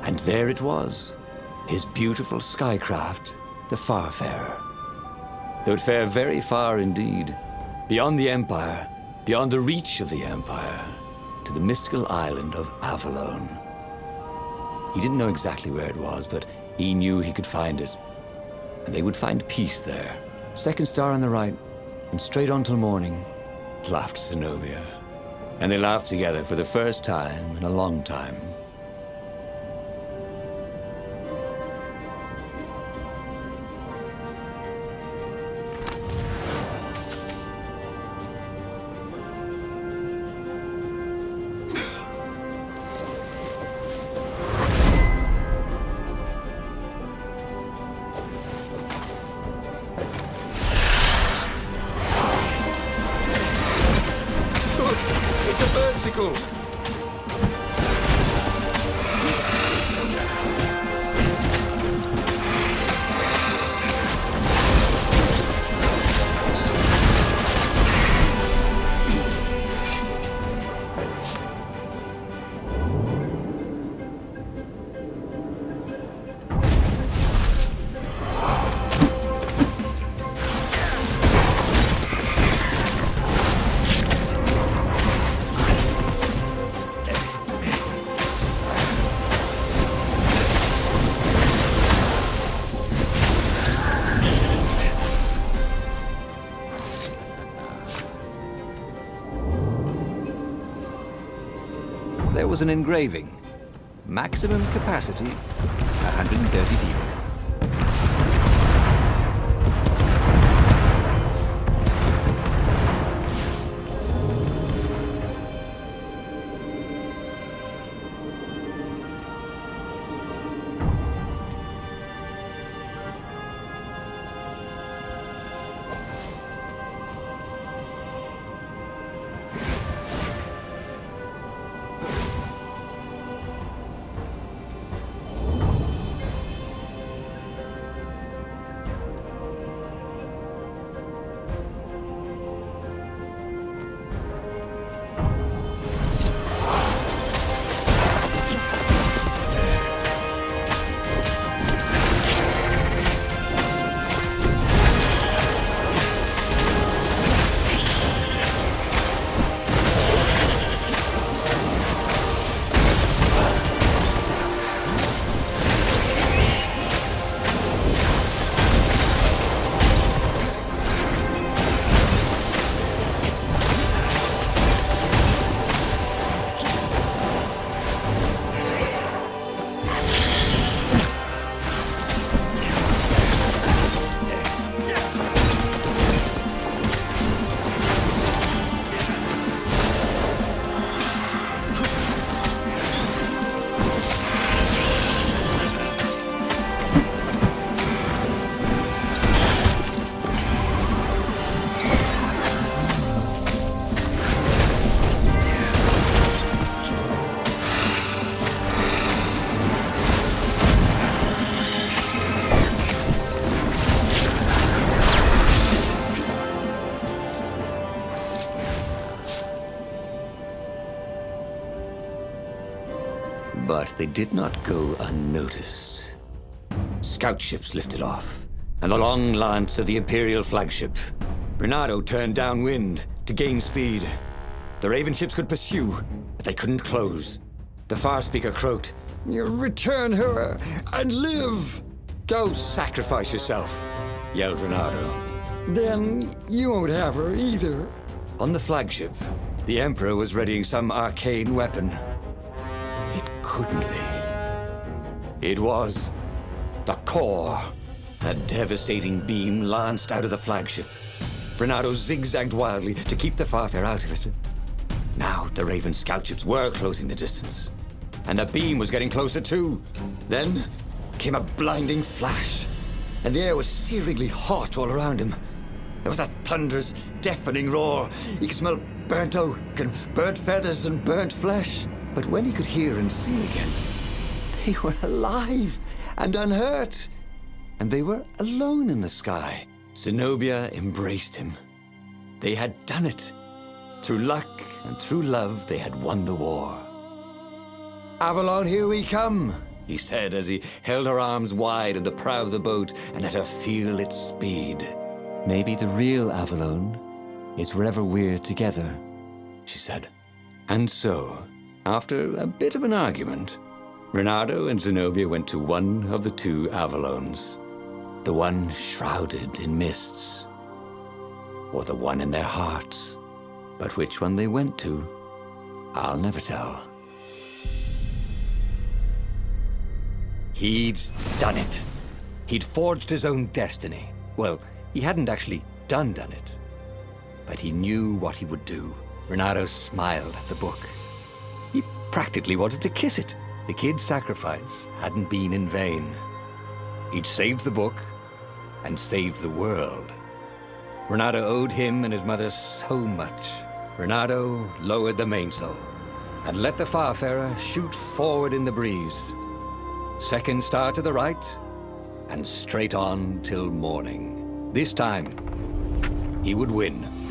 And there it was, his beautiful skycraft, the Farfarer. Though it fare very far indeed, beyond the Empire, beyond the reach of the Empire, to the mystical island of Avalon. He didn't know exactly where it was, but he knew he could find it. And they would find peace there. Second star on the right, and straight on till morning, laughed Zenobia. And they laughed together for the first time in a long time. It's a birdsicle! There was an engraving. Maximum capacity, 130 people. But they did not go unnoticed. Scout ships lifted off, and the long lance of the Imperial flagship. Bernardo turned downwind to gain speed. The Raven ships could pursue, but they couldn't close. The Far Speaker croaked, "You return her and live!" "Go sacrifice yourself," yelled Bernardo. "Then you won't have her either." On the flagship, the Emperor was readying some arcane weapon. It couldn't be. It was the core. A devastating beam lanced out of the flagship. Bernardo zigzagged wildly to keep the Farfarer out of it. Now the Raven scout ships were closing the distance, and the beam was getting closer too. Then came a blinding flash, and the air was searingly hot all around him. There was a thunderous, deafening roar. He could smell burnt oak and burnt feathers and burnt flesh. But when he could hear and see again, they were alive and unhurt. And they were alone in the sky. Zenobia embraced him. They had done it. Through luck and through love, they had won the war. "Avalon, here we come," he said as he held her arms wide in the prow of the boat and let her feel its speed. Maybe the real Avalon is wherever we're together, she said. And so, after a bit of an argument, Reynardo and Zenobia went to one of the two Avalons. The one shrouded in mists, or the one in their hearts. But which one they went to, I'll never tell. He'd done it. He'd forged his own destiny. Well, he hadn't actually done it. But he knew what he would do. Reynardo smiled at the book. He practically wanted to kiss it. The kid's sacrifice hadn't been in vain. He'd saved the book and saved the world. Reynardo owed him and his mother so much. Reynardo lowered the mainsail and let the Farfarer shoot forward in the breeze. Second star to the right, and straight on till morning. This time, he would win.